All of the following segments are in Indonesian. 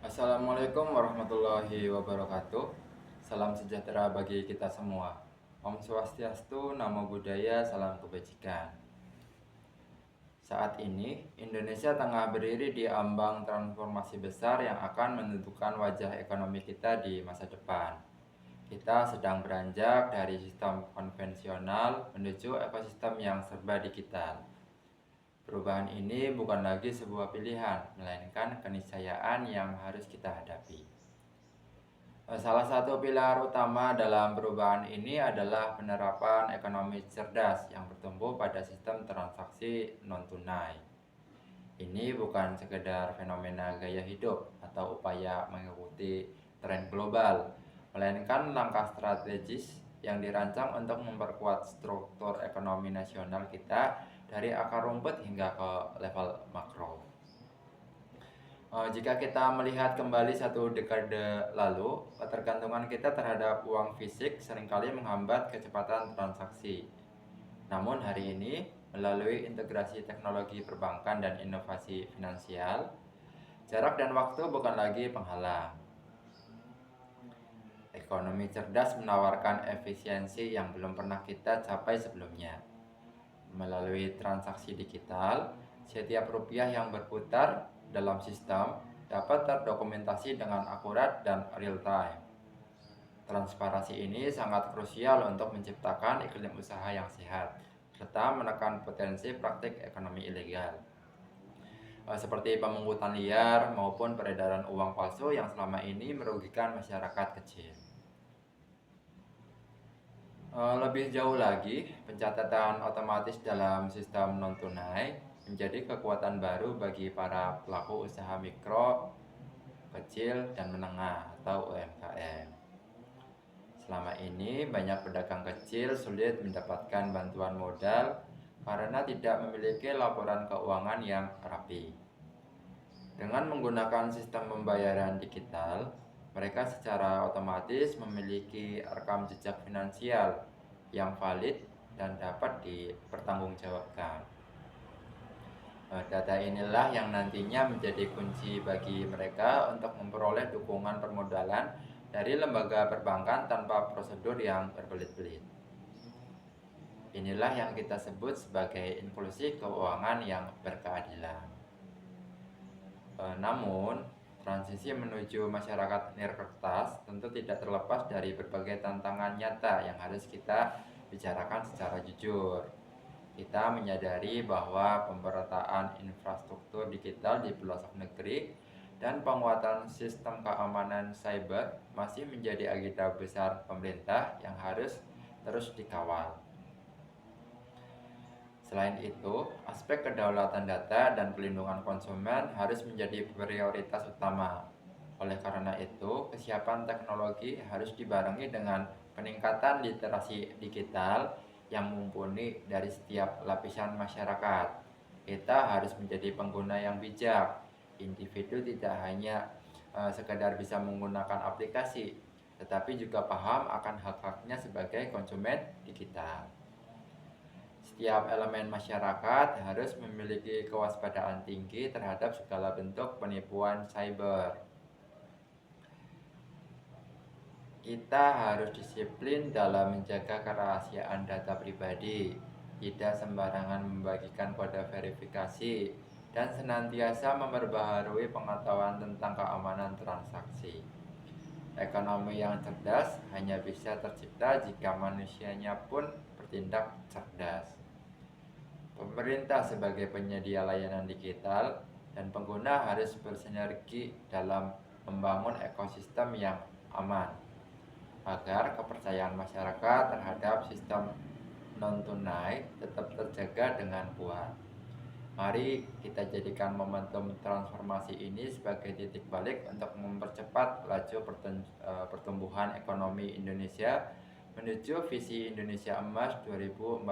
Assalamualaikum warahmatullahi wabarakatuh. Salam sejahtera bagi kita semua. Om Swastiastu, Namo Buddhaya, salam kebajikan. Saat ini, Indonesia tengah berdiri di ambang transformasi besar yang akan menentukan wajah ekonomi kita di masa depan. Kita sedang beranjak dari sistem konvensional menuju ekosistem yang serba digital. Perubahan ini bukan lagi sebuah pilihan, melainkan keniscayaan yang harus kita hadapi. Salah satu pilar utama dalam perubahan ini adalah penerapan ekonomi cerdas yang bertumbuh pada sistem transaksi non-tunai. Ini bukan sekedar fenomena gaya hidup atau upaya mengikuti tren global, melainkan langkah strategis yang dirancang untuk memperkuat struktur ekonomi nasional kita dari akar rumput hingga ke level makro. Jika kita melihat kembali satu dekade lalu, ketergantungan kita terhadap uang fisik seringkali menghambat kecepatan transaksi. Namun hari ini, melalui integrasi teknologi perbankan dan inovasi finansial, jarak dan waktu bukan lagi penghalang. Ekonomi cerdas menawarkan efisiensi yang belum pernah kita capai sebelumnya. Melalui transaksi digital, setiap rupiah yang berputar dalam sistem dapat terdokumentasi dengan akurat dan real time. Transparansi ini sangat krusial untuk menciptakan iklim usaha yang sehat, serta menekan potensi praktik ekonomi ilegal, seperti pemungutan liar maupun peredaran uang palsu yang selama ini merugikan masyarakat kecil. Lebih jauh lagi, pencatatan otomatis dalam sistem non-tunai menjadi kekuatan baru bagi para pelaku usaha mikro, kecil, dan menengah atau UMKM. Selama ini, banyak pedagang kecil sulit mendapatkan bantuan modal karena tidak memiliki laporan keuangan yang rapi. Dengan menggunakan sistem pembayaran digital, mereka secara otomatis memiliki rekam jejak finansial yang valid dan dapat dipertanggungjawabkan. Data inilah yang nantinya menjadi kunci bagi mereka untuk memperoleh dukungan permodalan dari lembaga perbankan tanpa prosedur yang berbelit-belit. Inilah yang kita sebut sebagai inklusi keuangan yang berkeadilan. Namun, transisi menuju masyarakat nirkertas tentu tidak terlepas dari berbagai tantangan nyata yang harus kita bicarakan secara jujur. Kita menyadari bahwa pemerataan infrastruktur digital di pelosok negeri dan penguatan sistem keamanan cyber masih menjadi agenda besar pemerintah yang harus terus dikawal. Selain itu, aspek kedaulatan data dan pelindungan konsumen harus menjadi prioritas utama. Oleh karena itu, kesiapan teknologi harus dibarengi dengan peningkatan literasi digital yang mumpuni dari setiap lapisan masyarakat. Kita harus menjadi pengguna yang bijak. Individu tidak hanya sekedar bisa menggunakan aplikasi, tetapi juga paham akan hak-haknya sebagai konsumen digital. Setiap elemen masyarakat harus memiliki kewaspadaan tinggi terhadap segala bentuk penipuan cyber. Kita harus disiplin dalam menjaga kerahasiaan data pribadi, tidak sembarangan membagikan kode verifikasi, dan senantiasa memperbaharui pengetahuan tentang keamanan transaksi. Ekonomi yang cerdas hanya bisa tercipta jika manusianya pun bertindak cerdas. Pemerintah sebagai penyedia layanan digital dan pengguna harus bersinergi dalam membangun ekosistem yang aman agar kepercayaan masyarakat terhadap sistem non-tunai tetap terjaga dengan kuat. Mari kita jadikan momentum transformasi ini sebagai titik balik untuk mempercepat laju pertumbuhan ekonomi Indonesia menuju visi Indonesia Emas 2045.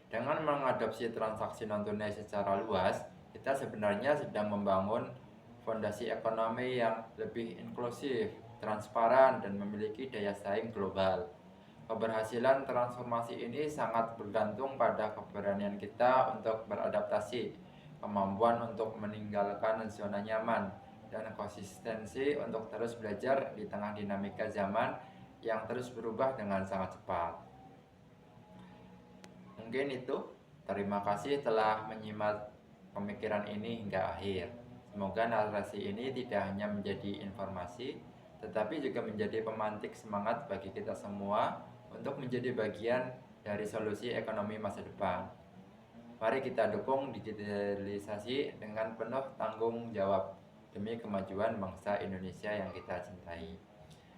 Dengan mengadopsi transaksi non-tunai secara luas, kita sebenarnya sedang membangun fondasi ekonomi yang lebih inklusif, transparan, dan memiliki daya saing global. Keberhasilan transformasi ini sangat bergantung pada keberanian kita untuk beradaptasi, kemampuan untuk meninggalkan zona nyaman, dan konsistensi untuk terus belajar di tengah dinamika zaman yang terus berubah dengan sangat cepat. Mungkin itu. Terima kasih telah menyimak pemikiran ini hingga akhir. Semoga narasi ini tidak hanya menjadi informasi, tetapi juga menjadi pemantik semangat bagi kita semua untuk menjadi bagian dari solusi ekonomi masa depan. Mari kita dukung digitalisasi dengan penuh tanggung jawab demi kemajuan bangsa Indonesia yang kita cintai.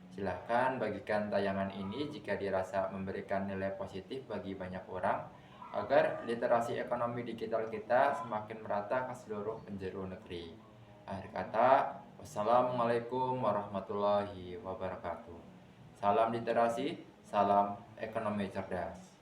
Silahkan bagikan tayangan ini jika dirasa memberikan nilai positif bagi banyak orang, agar literasi ekonomi digital kita semakin merata ke seluruh penjuru negeri. Akhir kata, wassalamualaikum warahmatullahi wabarakatuh. Salam literasi, salam ekonomi cerdas.